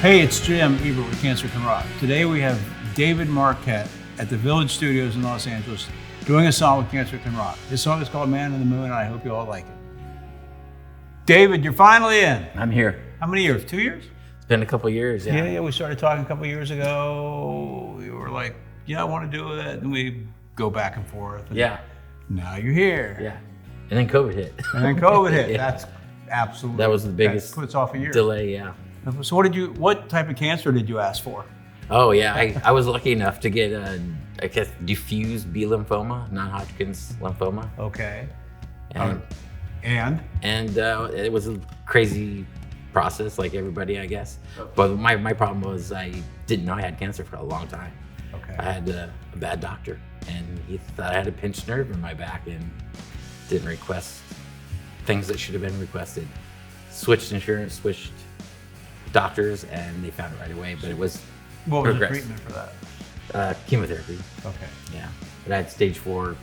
Hey, it's Jim Ebert with Cancer Can Rock. Today we have David Marquette at the Village Studios in Los Angeles doing a song with Cancer Can Rock. This song is called Man in the Moon, and I hope you all like it. David, you're finally in. I'm here. How many years? 2 years? It's been a couple years, yeah. Yeah, we started talking a couple years ago. We were like, yeah, I want to do it. And we go back and forth. And yeah. now you're here. Yeah. And then COVID hit. And then COVID hit. Yeah. That's absolutely. That was the biggest puts off a year. delay, yeah. So what type of cancer did you ask for? Oh, yeah. I was lucky enough to get I guess diffuse B lymphoma, non-Hodgkin's lymphoma. Okay. And it was a crazy process, like everybody, I guess. But my problem was I didn't know I had cancer for a long time. Okay. I had a bad doctor, and he thought I had a pinched nerve in my back and didn't request things that should have been requested. Switched insurance, switched doctors, and they found it right away. But it was what was the treatment for that? Chemotherapy. Okay. Yeah, but I had stage 4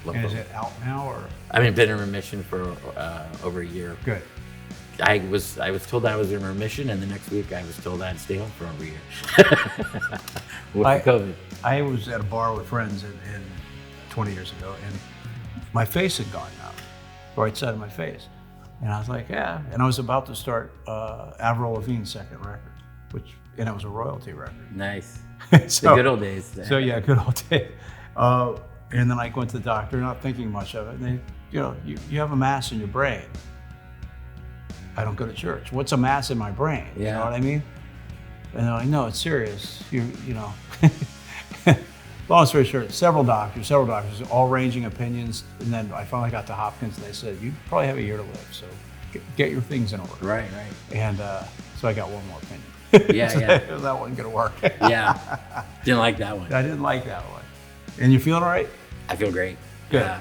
lymphoma. And is it out now, or? I mean, been in remission for over a year. Good. I was told I was in remission, and the next week I was told I had to stay home for over a year with COVID. I was at a bar with friends in 20 years ago, and my face had gone out, right side of my face. And I was like, yeah. And I was about to start Avril Lavigne's second record, and it was a royalty record. Nice. So, the good old days. So yeah, good old days. And then I went to the doctor, not thinking much of it. And they, you have a mass in your brain. I don't go to church. What's a mass in my brain? Yeah. You know what I mean? And they're like, no, it's serious. You know. Long story short, several doctors, all ranging opinions. And then I finally got to Hopkins, and they said, you probably have a year to live, so get your things in order. Right. And so I got one more opinion. Yeah. That wasn't gonna work. Yeah. Didn't like that one. I didn't like that one. And you feeling all right? I feel great. Good. Yeah.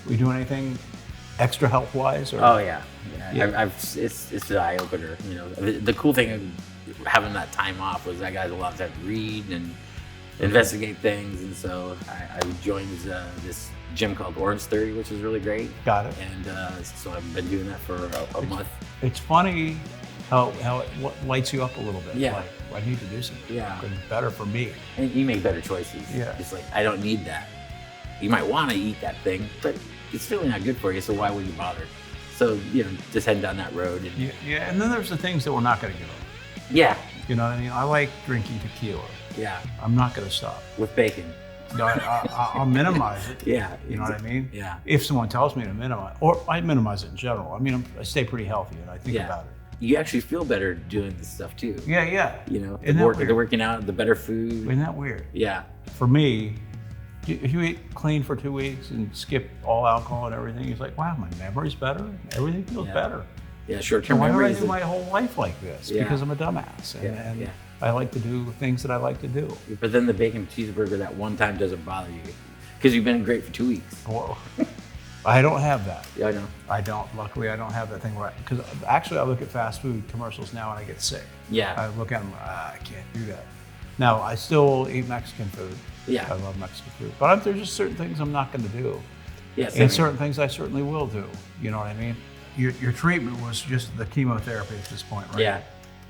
We doing anything extra health-wise? Or? Oh yeah. It's an eye opener. You know, the cool thing of having that time off was I got a lot of time to read and investigate things, and so I joined this gym called Orange Theory, which is really great. Got it. And so I've been doing that for a month. It's funny how it lights you up a little bit. Yeah. Like, I need to do something. Yeah. It's better for me. And you make better choices. Yeah. It's like, I don't need that. You might want to eat that thing, but it's really not good for you, so why would you bother? So, just heading down that road. And, yeah, and then there's the things that we're not going to give up. Yeah. You know what I mean? I like drinking tequila. Yeah. I'm not going to stop. With bacon. No, I'll minimize it. Yeah. You know what I mean? Yeah. If someone tells me to minimize, or I minimize it in general. I mean, I stay pretty healthy, and I think about it. You actually feel better doing this stuff too. Yeah. The working out, the better food. Isn't that weird? Yeah. For me, if you eat clean for 2 weeks and skip all alcohol and everything, it's like, wow, my memory's better. Everything feels better. Yeah, short-term memory. Why do I is do my whole life like this? Yeah. Because I'm a dumbass. And I like to do things that I like to do. But then the bacon cheeseburger that one time doesn't bother you because you've been great for 2 weeks. Whoa. I don't have that. Yeah, I know. I don't. Luckily, I don't have that thing where because actually I look at fast food commercials now and I get sick. Yeah. I look at them, I can't do that. Now, I still eat Mexican food. Yeah. I love Mexican food. But there's just certain things I'm not going to do. Yes. And certain things I certainly will do. You know what I mean? Your treatment was just the chemotherapy at this point, right? Yeah.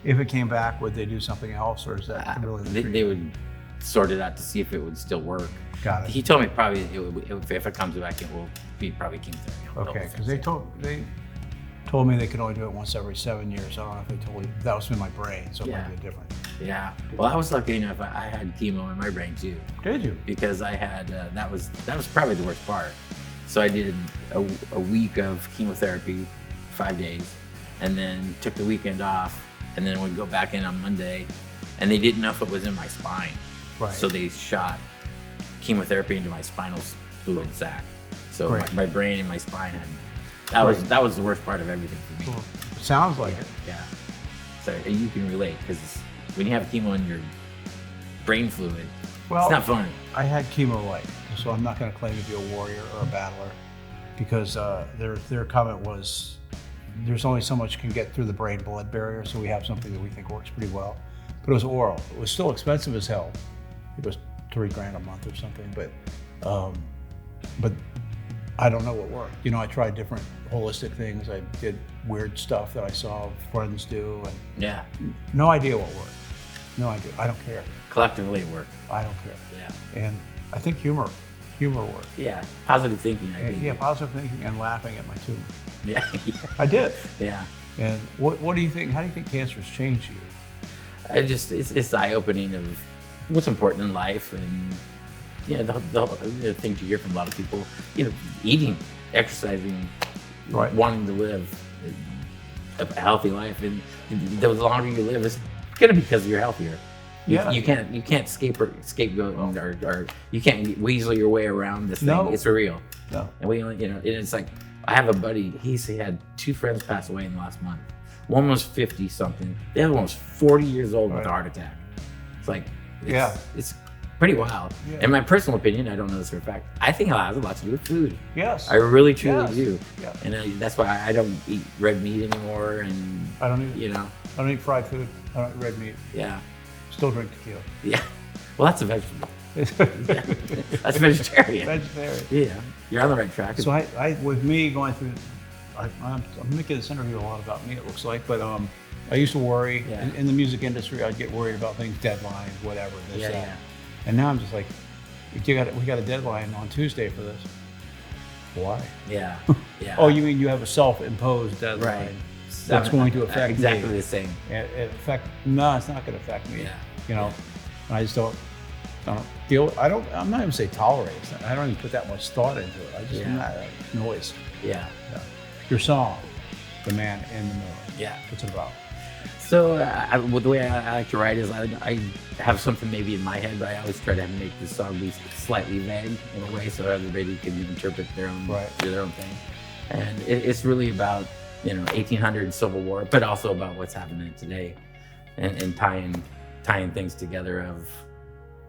If it came back, would they do something else, or is that really the treatment? They would sort it out to see if it would still work. Got it. He told me probably if it comes back, it will be probably chemotherapy. Okay, because they told me they could only do it once every 7 years. I don't know if they told you. That was in my brain, so it might be different. Yeah. Well, I was lucky enough. I had chemo in my brain too. Did you? Because I had that was probably the worst part. So I did a week of chemotherapy, 5 days, and then took the weekend off, and then would go back in on Monday, and they didn't know if it was in my spine. Right. So they shot chemotherapy into my spinal fluid sac. So my brain and my spine had that was the worst part of everything for me. Well, sounds like it. Yeah. So you can relate because when you have chemo in your brain fluid, it's not fun. I had chemo light, so I'm not going to claim to be a warrior or a battler because their comment was there's only so much can get through the brain-blood barrier, so we have something that we think works pretty well. But it was oral. It was still expensive as hell. It was $3,000 a month or something, but I don't know what worked. You know, I tried different holistic things. I did weird stuff that I saw friends do, and Yeah. no idea what worked. No idea. I don't care. Collectively, it worked. I don't care. Yeah. And I think humor worked. Yeah. Positive thinking. I think. Yeah, positive thinking and laughing at my tumor. Yeah. I did. Yeah. And what do you think? How do you think cancer has changed you? It's eye-opening of what's important in life, and the things you hear from a lot of people, eating, exercising, Right. wanting to live a healthy life, and the longer you live, it's gonna be because you're healthier. Yeah. You can't scapegoat or you can't weasel your way around this thing. No. It's real. No. And we only, and it's like, I have a buddy, he had 2 friends pass away in the last month. One was 50 something, the other one was 40 years old with a heart attack. It's like, it's pretty wild. Yeah. In my personal opinion, I don't know this for a fact, I think it has a lot to do with food. Yes. I really truly do. Yeah. And that's why I don't eat red meat anymore, and I don't eat. I I don't eat fried food. I don't eat red meat. yeah. Still drink tequila. Yeah. Well, that's a vegetable. Yeah. That's vegetarian. Vegetarian. Yeah. You're on the right track. So I with me going through, I'm making this interview a lot about me, it looks like, but I used to worry in the music industry. I'd get worried about things, deadlines, whatever, this, that. Yeah. And now I'm just like, we got a deadline on Tuesday for this. Why? Yeah. Yeah. Oh, you mean you have a self-imposed deadline? Right. That's going to affect exactly me. the same. No, it's not going to affect me. Yeah. You know, I just don't deal. I'm not even say tolerate. I don't even put that much thought into it. I just noise. Yeah. Your song, "The Man in the Mirror." Yeah. What's it about? So the way I like to write is I have something maybe in my head, but I always try to make the song be slightly vague in a way so everybody can interpret their own do their own thing. And it's really about 1800 Civil War, but also about what's happening today, and tying things together of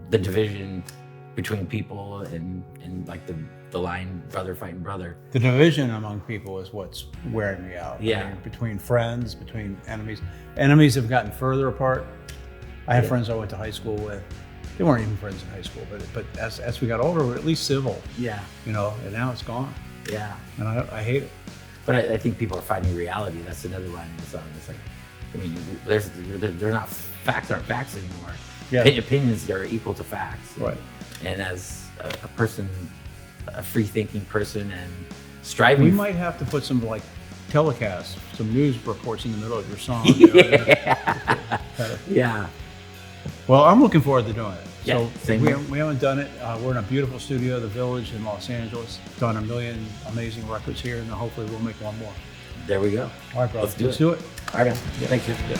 the division between people and like the line brother fighting brother. The division among people is what's wearing me out. Yeah. I mean, between friends, between enemies. Enemies have gotten further apart. I have friends I went to high school with. They weren't even friends in high school, but as we got older, we're at least civil. Yeah. And now it's gone. Yeah. And I hate it. But I think people are fighting reality. That's another line in the song. It's like, I mean, they're not facts aren't facts anymore. Yeah. Opinions are equal to facts. Right. And as a person, a free-thinking person, and striving. We might have to put some telecasts, some news reports in the middle of your song. Yeah. Well, I'm looking forward to doing it. Yeah, so we haven't done it. We're in a beautiful studio, The Village in Los Angeles. Done a million amazing records here, and hopefully we'll make one more. There we go. All right, brother. Let's do it. it. All right, man. Thank you. Yeah.